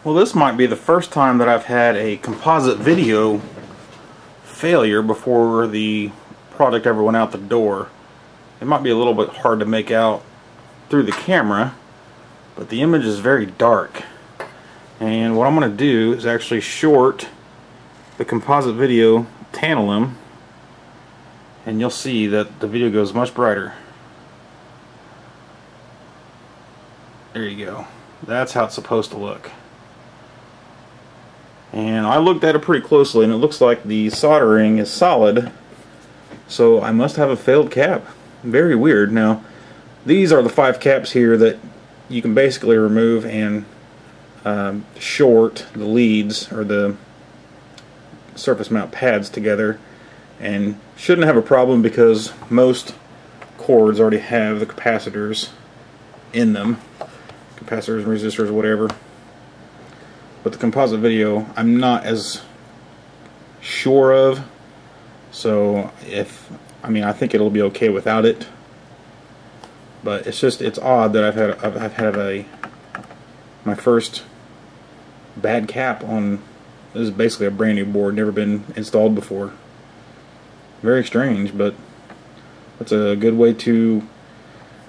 Well, this might be the first time that I've had a composite video failure before the product ever went out the door. It might be a little bit hard to make out through the camera, but the image is very dark. And what I'm going to do is actually short the composite video tantalum, and you'll see that the video goes much brighter. There you go. That's how it's supposed to look. And I looked at it pretty closely, and it looks like the soldering is solid, so I must have a failed cap. Very weird. Now, these are the 5 caps here that you can basically remove and short the leads or the surface mount pads together, and shouldn't have a problem because most cords already have the capacitors in them. Capacitors, resistors, whatever. But the composite video I'm not as sure of, so I think it'll be okay without it. But it's odd that I've had my first bad cap on. This is basically a brand new board, never been installed before. Very strange, but that's a good way to.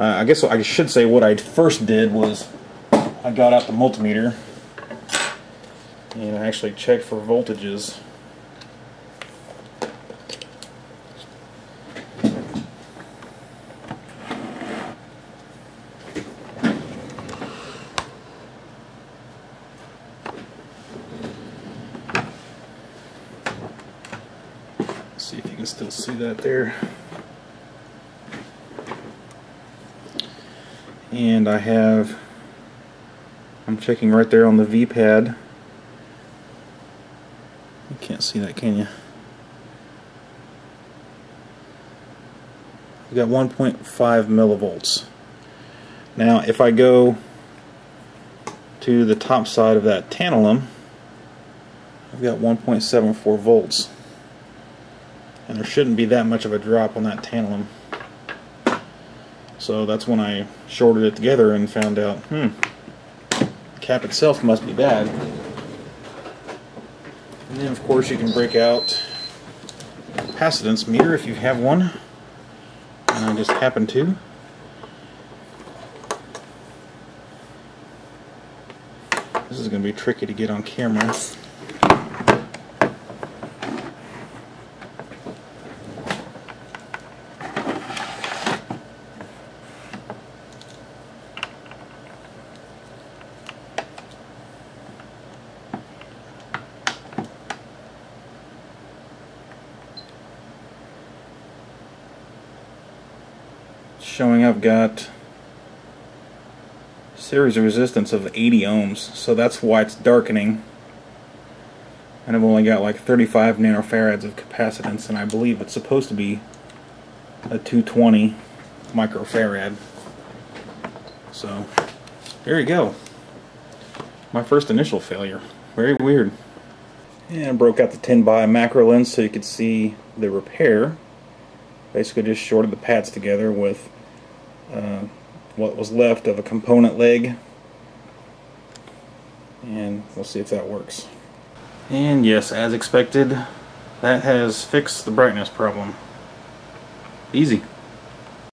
I guess I should say what I first did was I got out the multimeter and I actually checked for voltages. Let's see if you can still see that there. And I'm checking right there on the V pad. You can't see that, can you? We got 1.5 millivolts. Now, if I go to the top side of that tantalum, I've got 1.74 volts. And there shouldn't be that much of a drop on that tantalum. So that's when I shorted it together and found out, the cap itself must be bad. And then of course you can break out a capacitance meter if you have one. And I just happen to. This is going to be tricky to get on camera. Showing I've got series resistance of 80 ohms, so that's why it's darkening. And I've only got like 35 nanofarads of capacitance, and I believe it's supposed to be a 220 microfarad. So there you go. My first initial failure. Very weird. And I broke out the 10x macro lens so you could see the repair. Basically just shorted the pads together with what was left of a component leg, and we'll see if that works. And yes, as expected, that has fixed the brightness problem. Easy.